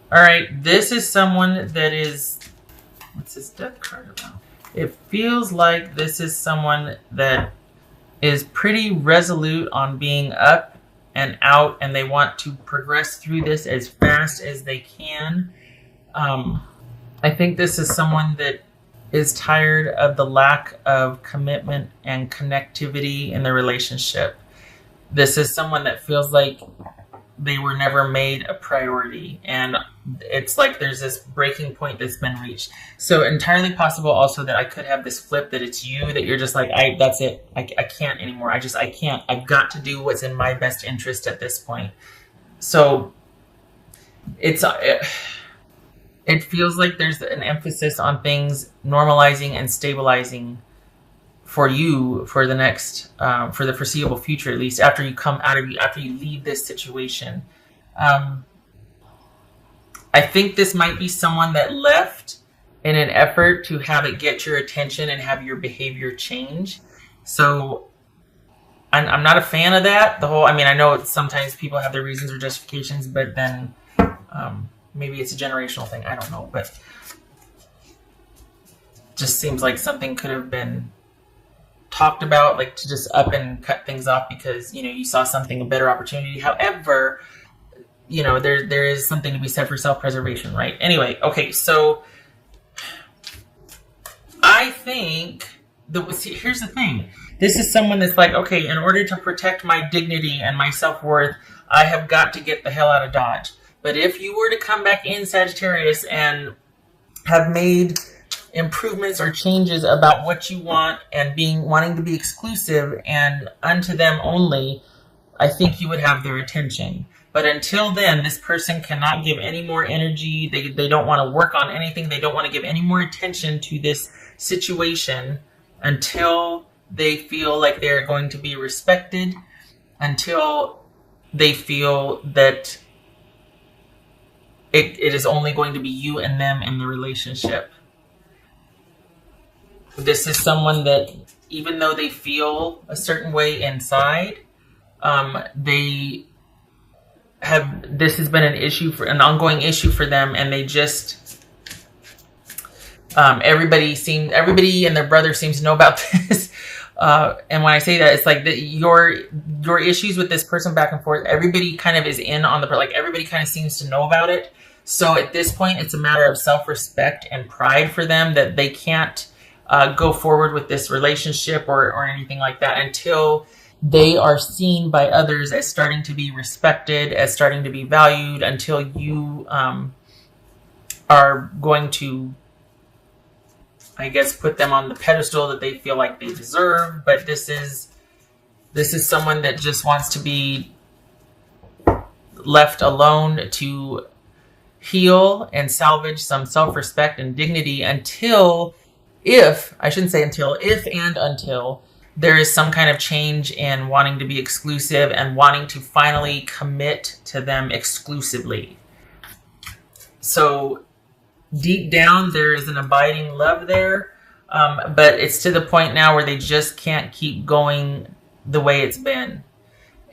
All right, this is someone that is, what's this death card about? It feels like this is someone that is pretty resolute on being up and out, and they want to progress through this as fast as they can. I think this is someone that is tired of the lack of commitment and connectivity in the relationship. This is someone that feels like they were never made a priority, and it's like there's this breaking point that's been reached. So entirely possible also that I could have this flip, that it's you, that you're just like, that's it, I can't anymore, I can't, I've got to do what's in my best interest at this point. So it feels like there's an emphasis on things normalizing and stabilizing for you for the next, for the foreseeable future, at least after you come out of after you leave this situation. I think this might be someone that left in an effort to have it get your attention and have your behavior change. So I'm not a fan of that. I know sometimes people have their reasons or justifications, but then maybe it's a generational thing. I don't know, but just seems like something could have been talked about, like to just up and cut things off because, you saw something, a better opportunity. However, there is something to be said for self-preservation, right? Anyway, okay, so I think here's the thing. This is someone that's like, okay, in order to protect my dignity and my self-worth, I have got to get the hell out of Dodge. But if you were to come back in, Sagittarius, and have made improvements or changes about what you want and wanting to be exclusive and unto them only, I think you would have their attention. But until then, this person cannot give any more energy. They don't want to work on anything. They don't want to give any more attention to this situation until they feel like they're going to be respected, until they feel that it is only going to be you and them in the relationship. This is someone that, even though they feel a certain way inside, this has been an ongoing issue for them, and they just, everybody and their brother seems to know about this. And when I say that, it's like your issues with this person back and forth, everybody kind of is in on everybody kind of seems to know about it. So at this point, it's a matter of self-respect and pride for them that they can't go forward with this relationship or anything like that until they are seen by others as starting to be respected, as starting to be valued, until you are going to, I guess, put them on the pedestal that they feel like they deserve. But this is someone that just wants to be left alone to heal and salvage some self-respect and dignity until there is some kind of change in wanting to be exclusive and wanting to finally commit to them exclusively. So deep down, there is an abiding love there, but it's to the point now where they just can't keep going the way it's been.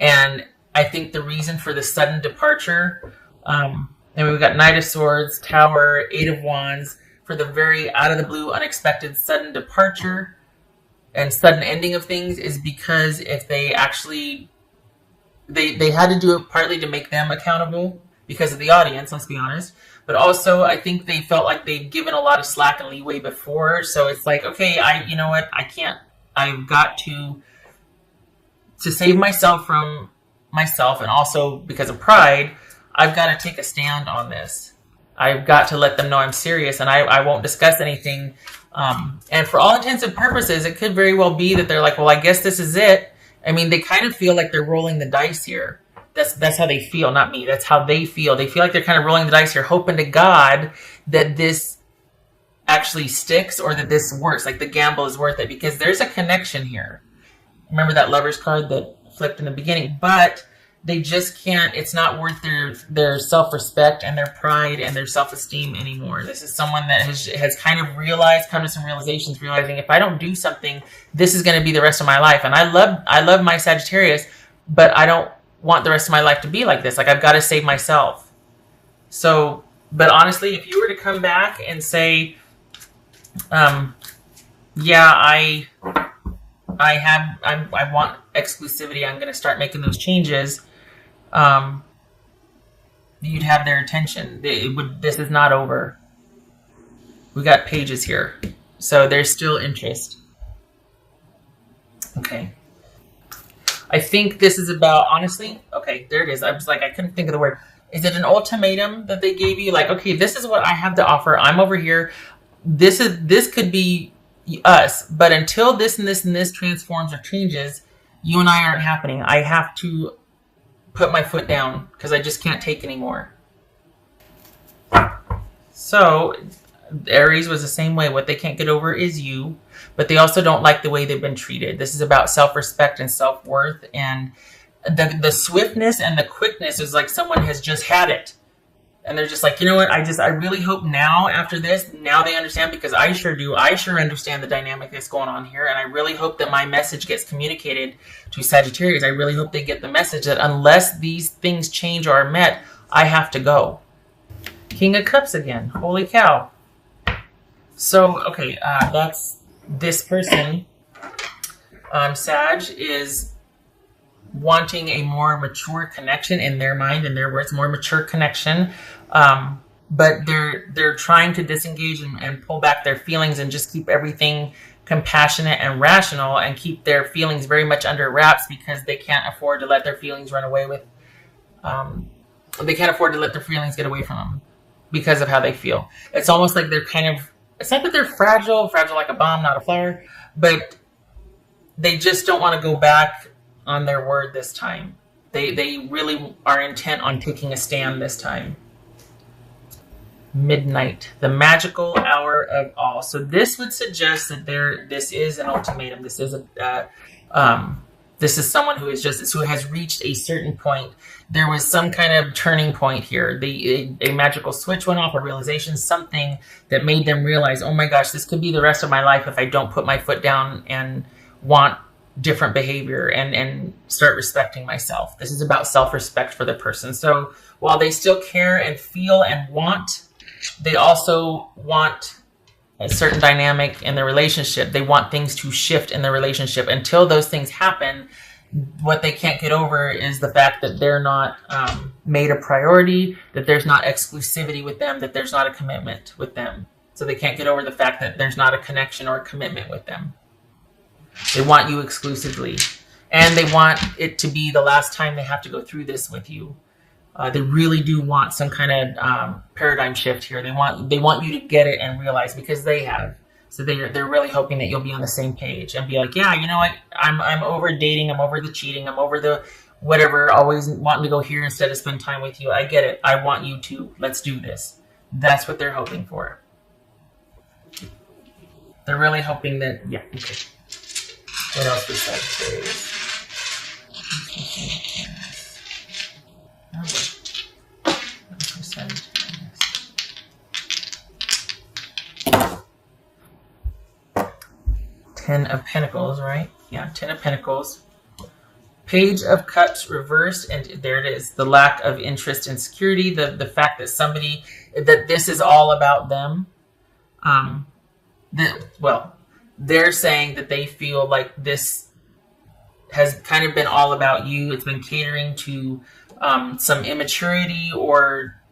And I think the reason for the sudden departure, and we've got Knight of Swords, Tower, Eight of Wands, for the very out of the blue, unexpected, sudden departure and sudden ending of things, is because if they actually, they had to do it partly to make them accountable because of the audience, let's be honest. But also, I think they felt like they'd given a lot of slack and leeway before. So it's like, okay, you know what? I can't, I've got to save myself from myself, and also because of pride, I've got to take a stand on this. I've got to let them know I'm serious, and I won't discuss anything. And for all intents and purposes, it could very well be that they're like, well, I guess this is it. I mean, they kind of feel like they're rolling the dice here. That's how they feel, not me. That's how they feel. They feel like they're kind of rolling the dice here, hoping to God that this actually sticks or that this works, like the gamble is worth it, because there's a connection here. Remember that Lover's card that flipped in the beginning? But they just can't, it's not worth their self-respect and their pride and their self-esteem anymore. This is someone that has kind of come to some realizations, realizing if I don't do something, this is going to be the rest of my life. And I love my Sagittarius, but I don't want the rest of my life to be like this. Like, I've got to save myself. So But honestly, if you were to come back and say, yeah, I want exclusivity, I'm going to start making those changes, you'd have their attention. This is not over. We got pages here. So there's still interest. Okay. I think this is about, honestly, okay, there it is. I was like, I couldn't think of the word. Is it an ultimatum that they gave you? Like, okay, this is what I have to offer. I'm over here. This could be us, but until this and this and this transforms or changes, you and I aren't happening. I have to put my foot down because I just can't take anymore. So Aries was the same way. What they can't get over is you, but they also don't like the way they've been treated. This is about self-respect and self-worth, and the swiftness and the quickness is like someone has just had it. And they're just like, you know what? I really hope now after this, now they understand, because I sure do. I sure understand the dynamic that's going on here. And I really hope that my message gets communicated to Sagittarius. I really hope they get the message that unless these things change or are met, I have to go. King of Cups again. Holy cow. So, okay, that's this person, Sag, is wanting a more mature connection in their mind, in their words, more mature connection. But they're trying to disengage and pull back their feelings and just keep everything compassionate and rational and keep their feelings very much under wraps because they can't afford to let their feelings run away with, they can't afford to let their feelings get away from them because of how they feel. It's almost like they're kind of, it's not that they're fragile like a bomb, not a flower, but they just don't want to go back on their word this time. They really are intent on taking a stand this time. Midnight, the magical hour of all. So this would suggest that this is an ultimatum. This is this is someone who has reached a certain point. There was some kind of turning point here. A magical switch went off, a realization, something that made them realize, oh my gosh, this could be the rest of my life if I don't put my foot down and want different behavior and start respecting myself. This is about self-respect for the person. So while they still care and feel and want, they also want a certain dynamic in the relationship. They want things to shift in the relationship. Until those things happen, what they can't get over is the fact that they're not made a priority, that there's not exclusivity with them, that there's not a commitment with them. So they can't get over the fact that there's not a connection or a commitment with them. They want you exclusively. And they want it to be the last time they have to go through this with you. They really do want some kind of paradigm shift here. They want you to get it and realize, because they have. So they're really hoping that you'll be on the same page and be like, yeah, you know what? I'm over dating. I'm over the cheating. I'm over the whatever. Always wanting to go here instead of spend time with you. I get it. I want you to. Let's do this. That's what they're hoping for. They're really hoping that. Yeah. Okay. What else was Sagittarius? 10 of Pentacles, right? Yeah, 10 of Pentacles. Page of Cups reversed, and there it is. The lack of interest and security, the fact that that this is all about them. They're saying that they feel like this has kind of been all about you. It's been catering to some immaturity, or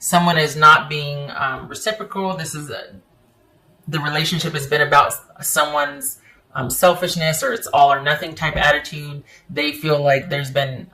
someone is not being reciprocal. This is the relationship has been about someone's selfishness, or it's all or nothing type attitude. They feel like there's been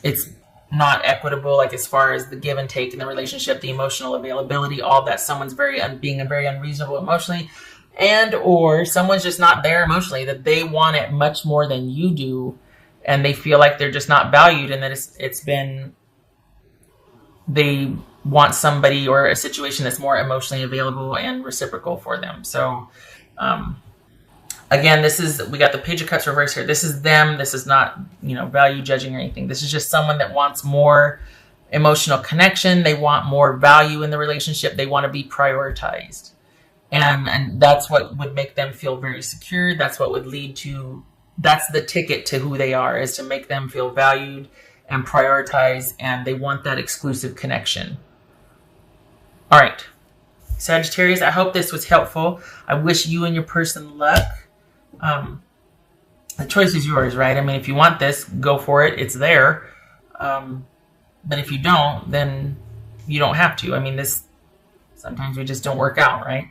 it's not equitable, like as far as the give and take in the relationship, the emotional availability, all that. Someone's being very unreasonable emotionally, and or someone's just not there emotionally, that they want it much more than you do, and they feel like they're just not valued, and that they want somebody or a situation that's more emotionally available and reciprocal for them. So again, we got the Page of Cups reverse here. This is them. This is not, value judging or anything. This is just someone that wants more emotional connection. They want more value in the relationship. They want to be prioritized. And that's what would make them feel very secure. That's what would lead to, that's the ticket to who they are, is to make them feel valued and prioritize, and they want that exclusive connection. All right, Sagittarius, I hope this was helpful. I wish you and your person luck. The choice is yours, right? I mean, if you want this, go for it. It's there. But if you don't, then you don't have to. I mean, sometimes we just don't work out, right?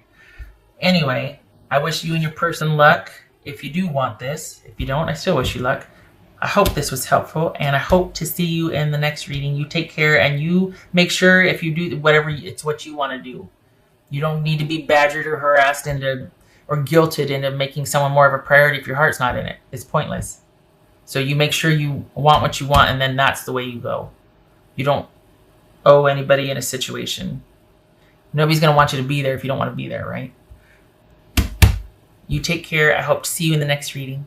Anyway, I wish you and your person luck if you do want this. If you don't, I still wish you luck. I hope this was helpful, and I hope to see you in the next reading. You take care, and you make sure if you do whatever, it's what you want to do. You don't need to be badgered or harassed or guilted into making someone more of a priority if your heart's not in it. It's pointless. So you make sure you want what you want, and then that's the way you go. You don't owe anybody in a situation. Nobody's going to want you to be there if you don't want to be there, right? You take care. I hope to see you in the next reading.